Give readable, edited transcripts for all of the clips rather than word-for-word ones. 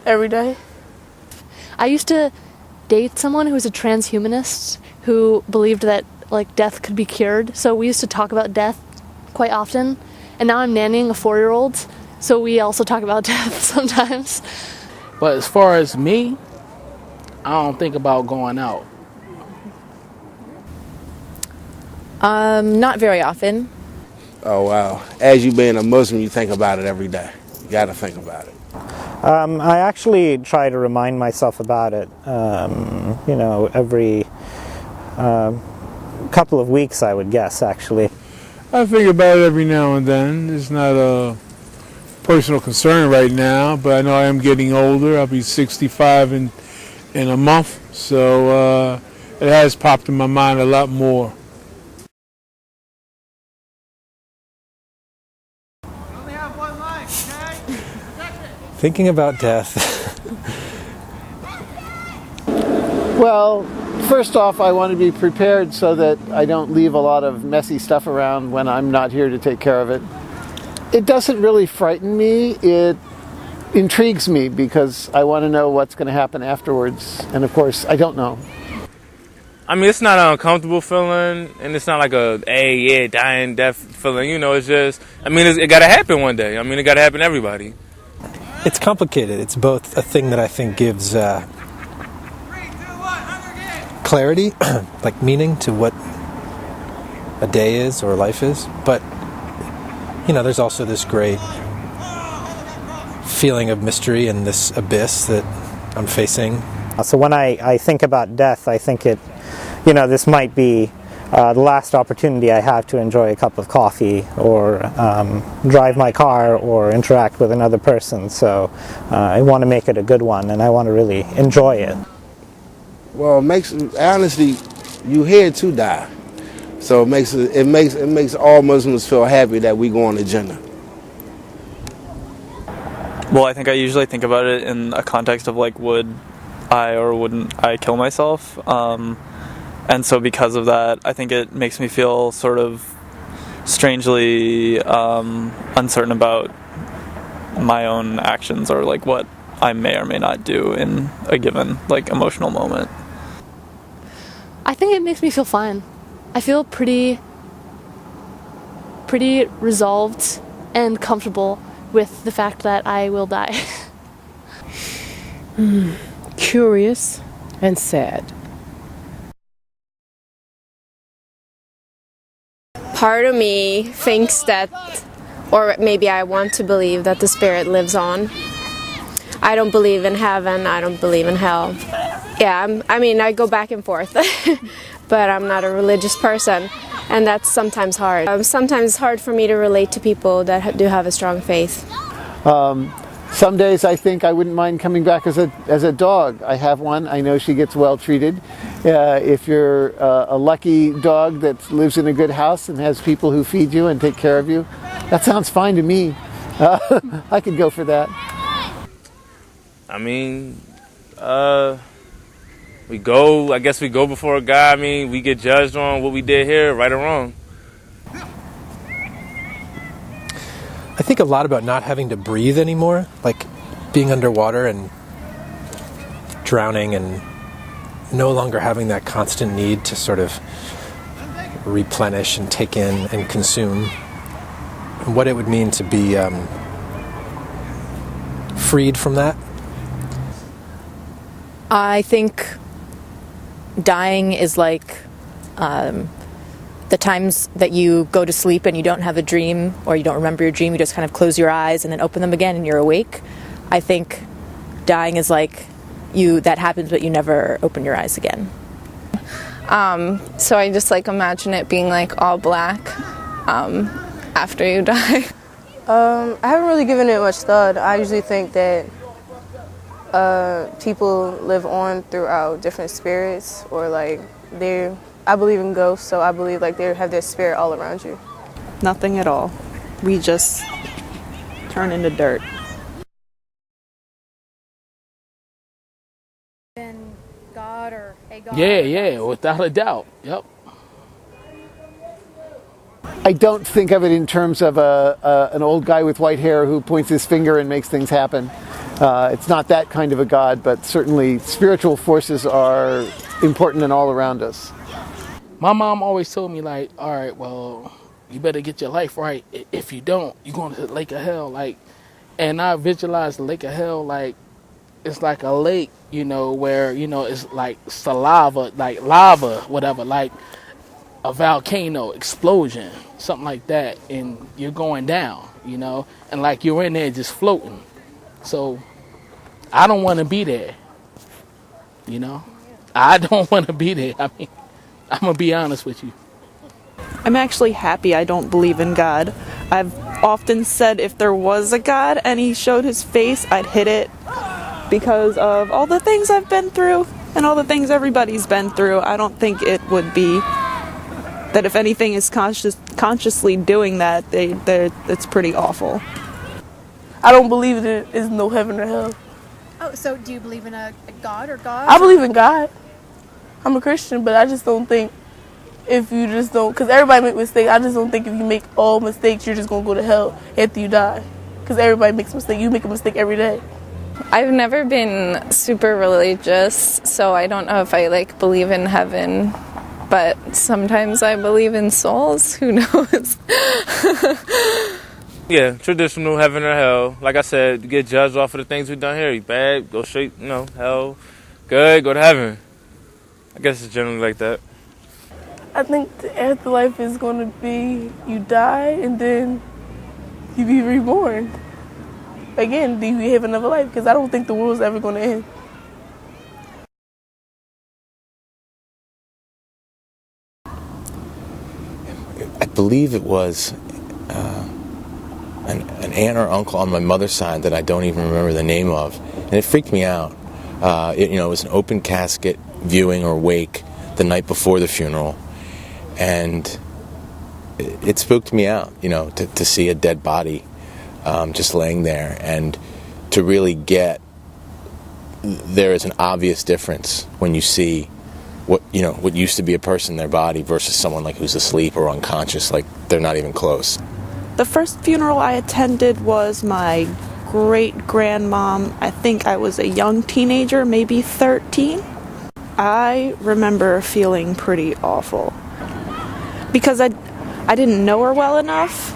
every day. I used to date someone who was a transhumanist who believed that like death could be cured. So we used to talk about death quite often. And now I'm nannying a 4-year-old, so we also talk about death sometimes. But as far as me, I don't think about going out. Not very often. Oh, wow. As you being a Muslim, you think about it every day. You got to think about it. I actually try to remind myself about it, every couple of weeks, I would guess, actually. I think about it every now and then. It's not a personal concern right now, but I know I am getting older. I'll be 65 in a month, so it has popped in my mind a lot more. Thinking about death. Well, first off, I want to be prepared so that I don't leave a lot of messy stuff around when I'm not here to take care of it. It doesn't really frighten me. It intrigues me because I want to know what's going to happen afterwards. And of course, I don't know. I mean, it's not an uncomfortable feeling, and it's not like dying, death feeling. It's just, it got to happen one day. It got to happen to everybody. It's complicated. It's both a thing that I think gives clarity, like meaning to what a day is or life is. But, there's also this great feeling of mystery and this abyss that I'm facing. So when I think about death, I think this might be the last opportunity I have to enjoy a cup of coffee or drive my car or interact with another person. So I want to make it a good one, and I want to really enjoy it. Well, honestly, you here to die. So it makes all Muslims feel happy that we go on the Jannah. Well, I think I usually think about it in a context of like, would I or wouldn't I kill myself? And so because of that, I think it makes me feel sort of strangely uncertain about my own actions or like what I may or may not do in a given like emotional moment. I think it makes me feel fine. I feel pretty resolved and comfortable with the fact that I will die. Curious and sad. Part of me thinks that, or maybe I want to believe that the spirit lives on. I don't believe in heaven, I don't believe in hell. Yeah, I go back and forth, but I'm not a religious person, and that's sometimes hard. Sometimes it's hard for me to relate to people that do have a strong faith. Some days I think I wouldn't mind coming back as a dog. I have one. I know she gets well treated. If you're a lucky dog that lives in a good house and has people who feed you and take care of you, that sounds fine to me. I could go for that. We go before God. We get judged on what we did here, right or wrong. I think a lot about not having to breathe anymore, like being underwater and drowning and no longer having that constant need to sort of replenish and take in and consume, and what it would mean to be freed from that. I think dying is like the times that you go to sleep and you don't have a dream or you don't remember your dream, you just kind of close your eyes and then open them again and you're awake. I think dying is like that happens but you never open your eyes again. So I just imagine it being all black after you die. I haven't really given it much thought. I usually think that people live on throughout different spirits, or I believe in ghosts, so I believe they have their spirit all around you. Nothing at all. We just turn into dirt. God or a God? Yeah, without a doubt. Yep. I don't think of it in terms of an old guy with white hair who points his finger and makes things happen. It's not that kind of a God, but certainly spiritual forces are important and all around us. My mom always told me, like, all right, well, you better get your life right. If you don't, you're going to the lake of hell. Like, and I visualize the lake of hell like it's like a lake, you know, where, you know, it's like saliva, like lava, whatever, like a volcano explosion, something like that, and you're going down, you know, and like you're in there just floating. So I don't want to be there, you know. I don't want to be there. I mean, I'm going to be honest with you. I'm actually happy I don't believe in God. I've often said if there was a God and he showed his face, I'd hit it because of all the things I've been through and all the things everybody's been through. I don't think it would be that if anything is consciously doing that, it's pretty awful. I don't believe there is no heaven or hell. Oh, so do you believe in a God or God? I believe in God. I'm a Christian, but I just don't think if you just don't, because everybody make mistakes, I just don't think if you make all mistakes, you're just going to go to hell after you die. Because everybody makes mistakes. You make a mistake every day. I've never been super religious, so I don't know if I believe in heaven, but sometimes I believe in souls. Who knows? Yeah, traditional heaven or hell. Like I said, you get judged off of the things we've done here. You bad, go straight, hell. Good, go to heaven. I guess it's generally like that. I think the afterlife is going to be you die and then you be reborn. Again, do you have another life? Because I don't think the world's ever going to end. I believe it was an aunt or uncle on my mother's side that I don't even remember the name of, and it freaked me out. It was an open casket viewing or wake the night before the funeral, and it spooked me out, to see a dead body just laying there, and to really get there is an obvious difference when you see what used to be a person, their body, versus someone who's asleep or unconscious, they're not even close. The first funeral I attended was my great-grandmom. I think I was a young teenager, maybe 13. I remember feeling pretty awful because I didn't know her well enough,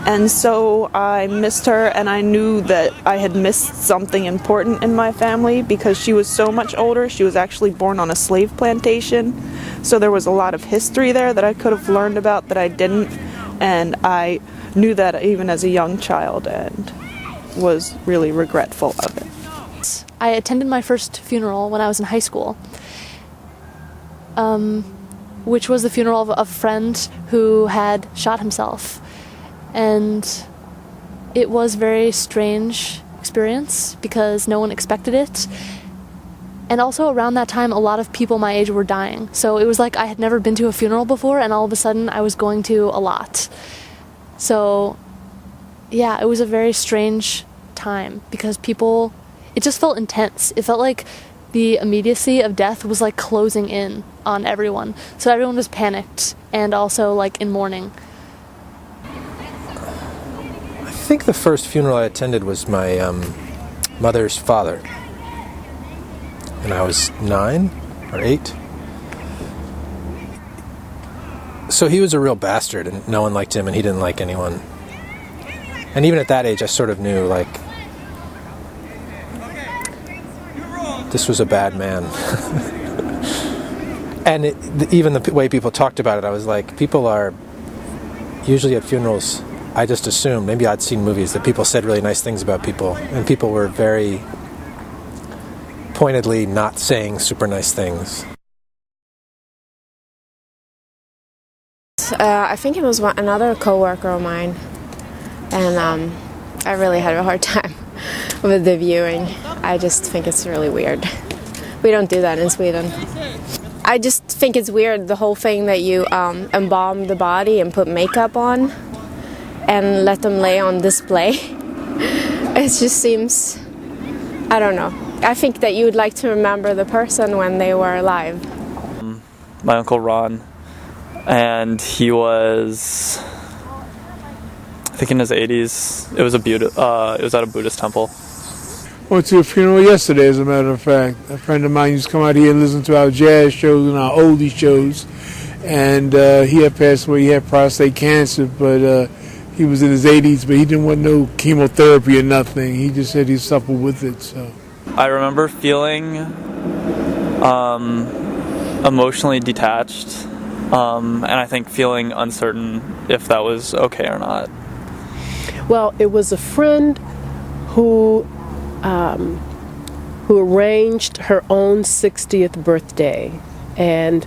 and so I missed her, and I knew that I had missed something important in my family because she was so much older. She was actually born on a slave plantation, so there was a lot of history there that I could have learned about that I didn't, and I knew that even as a young child and was really regretful of it. I attended my first funeral when I was in high school, which was the funeral of a friend who had shot himself. And it was a very strange experience because no one expected it. And also around that time, a lot of people my age were dying. So it was like I had never been to a funeral before, and all of a sudden I was going to a lot. So, yeah, it was a very strange time because it just felt intense. It felt like the immediacy of death was closing in on everyone. So everyone was panicked and also in mourning. I think the first funeral I attended was my mother's father. And I was 9 or 8. So he was a real bastard, and no one liked him, and he didn't like anyone. And even at that age, I sort of knew, this was a bad man. And even the way people talked about it, I was like, people are usually at funerals, I just assumed, maybe I'd seen movies, that people said really nice things about people, and people were very pointedly not saying super nice things. I think it was another coworker of mine, and I really had a hard time with the viewing. I just think it's really weird. We don't do that in Sweden. I just think it's weird, the whole thing that you embalm the body and put makeup on and let them lay on display. It just seems, I don't know. I think that you would like to remember the person when they were alive. My Uncle Ron, and he was, I think, in his 80s. It was at a Buddhist temple. Went to a funeral yesterday, as a matter of fact. A friend of mine used to come out here and listen to our jazz shows and our oldie shows. And he had passed away. He had prostate cancer, but he was in his 80s, but he didn't want no chemotherapy or nothing. He just said he suffered with it. So I remember feeling emotionally detached, and I think feeling uncertain if that was okay or not. Well, it was a friend who arranged her own 60th birthday, and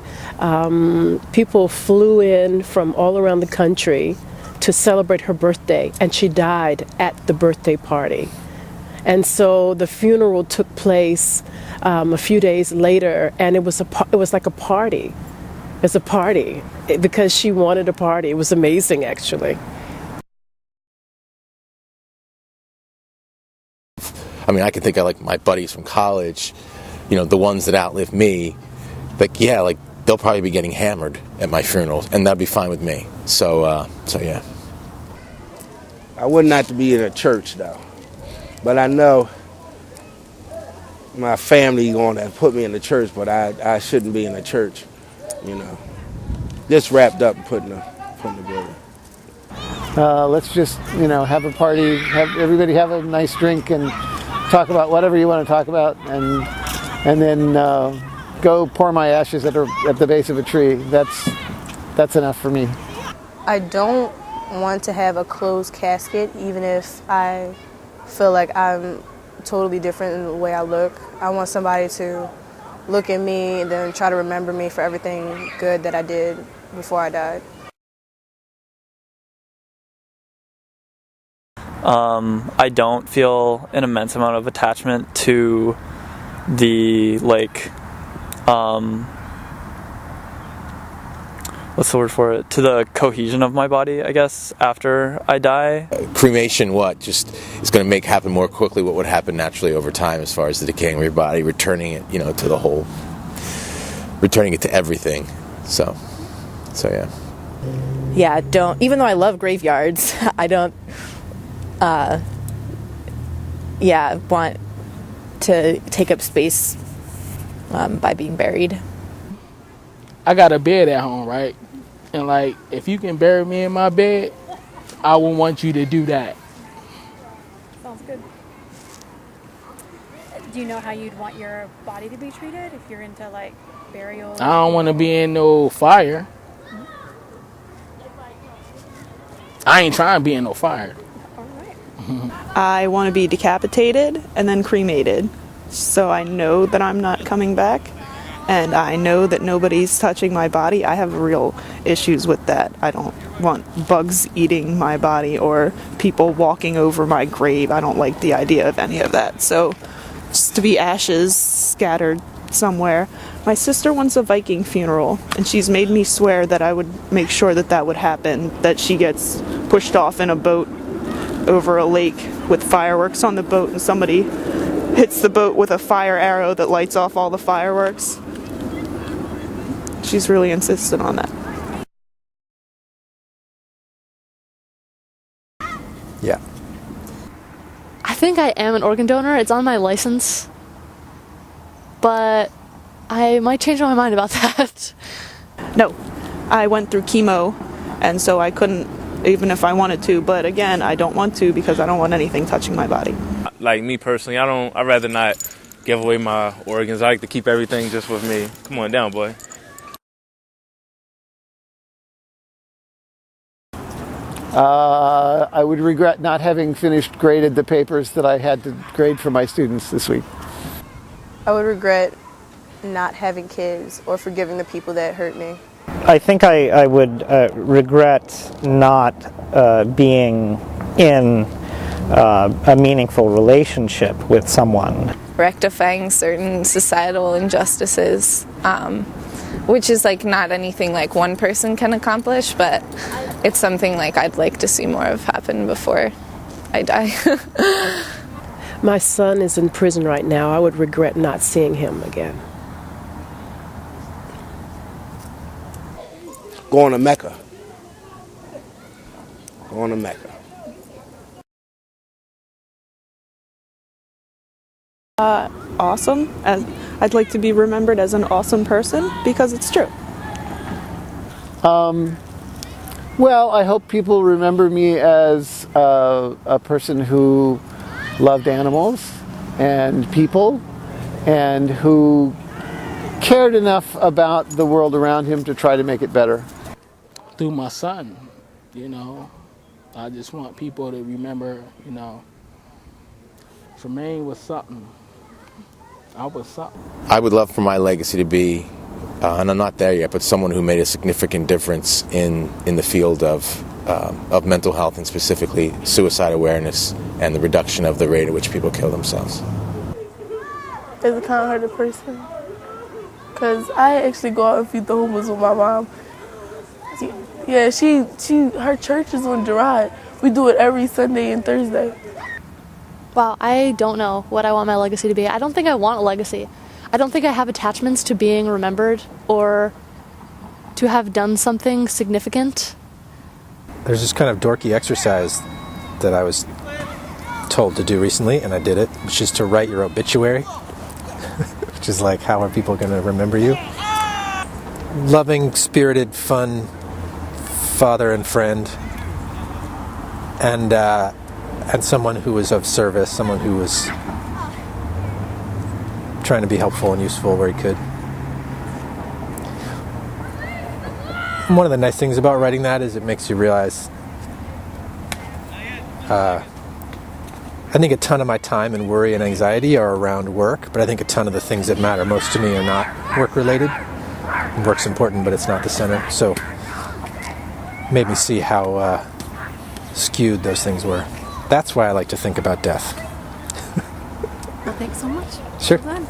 people flew in from all around the country to celebrate her birthday, and she died at the birthday party. And so the funeral took place a few days later, and it was like a party. It was a party because she wanted a party. It was amazing, actually. I mean, I can think of like my buddies from college, you know, the ones that outlive me. Like, yeah, like they'll probably be getting hammered at my funeral, and that'd be fine with me. So yeah. I would not to be in a church though, but I know my family going to put me in the church, but I shouldn't be in the church, you know. Just wrapped up and put in the building. Let's just, have a party, have everybody have a nice drink and talk about whatever you want to talk about, and then go pour my ashes at the base of a tree. That's enough for me. I don't want to have a closed casket, even if I feel like I'm totally different in the way I look. I want somebody to look at me and then try to remember me for everything good that I did before I died. I don't feel an immense amount of attachment to the, what's the word for it? To the cohesion of my body, I guess, after I die. Cremation, just is going to happen more quickly what would happen naturally over time as far as the decaying of your body, returning it, to the whole, returning it to everything. So yeah. Yeah, even though I love graveyards, I don't, want to take up space by being buried. I got a bed at home, right? And if you can bury me in my bed, I would want you to do that. Sounds good. Do you know how you'd want your body to be treated if you're into burial? I don't want to be in no fire. I ain't trying to be in no fire. I want to be decapitated and then cremated, so I know that I'm not coming back, and I know that nobody's touching my body. I have real issues with that. I don't want bugs eating my body or people walking over my grave. I don't like the idea of any of that. So just to be ashes scattered somewhere. My sister wants a Viking funeral, and she's made me swear that I would make sure that would happen, that she gets pushed off in a boat over a lake with fireworks on the boat, and somebody hits the boat with a fire arrow that lights off all the fireworks. She's really insistent on that. Yeah. I think I am an organ donor. It's on my license. But I might change my mind about that. No, I went through chemo, and so I couldn't, even if I wanted to. But again, I don't want to because I don't want anything touching my body. Like me personally, I'd rather not give away my organs. I like to keep everything just with me. Come on down, boy. I would regret not having graded the papers that I had to grade for my students this week. I would regret not having kids or forgiving the people that hurt me. I think I would regret not being in a meaningful relationship with someone. Rectifying certain societal injustices, which is not anything one person can accomplish, but it's something I'd like to see more of happen before I die. My son is in prison right now. I would regret not seeing him again. Going to Mecca. Going to Mecca. Awesome. As I'd like to be remembered as an awesome person because it's true. Well, I hope people remember me as a person who loved animals and people and who cared enough about the world around him to try to make it better. Through my son, you know, I just want people to remember, you know, Tremaine was something. I was something. I would love for my legacy to be, and I'm not there yet, but someone who made a significant difference in the field of mental health, and specifically suicide awareness and the reduction of the rate at which people kill themselves. As a kind-hearted person, because I actually go out and feed the homeless with my mom. Yeah, her church is on Girard. We do it every Sunday and Thursday. Wow, I don't know what I want my legacy to be. I don't think I want a legacy. I don't think I have attachments to being remembered or to have done something significant. There's this kind of dorky exercise that I was told to do recently, and I did it, which is to write your obituary, which is like, how are people going to remember you? Loving, spirited, fun father and friend, and someone who was of service, someone who was trying to be helpful and useful where he could. And one of the nice things about writing that is it makes you realize I think a ton of my time and worry and anxiety are around work, but I think a ton of the things that matter most to me are not work-related. Work's important, but it's not the center. So it made me see how skewed those things were. That's why I like to think about death. Well, thanks so much. Sure. Well done.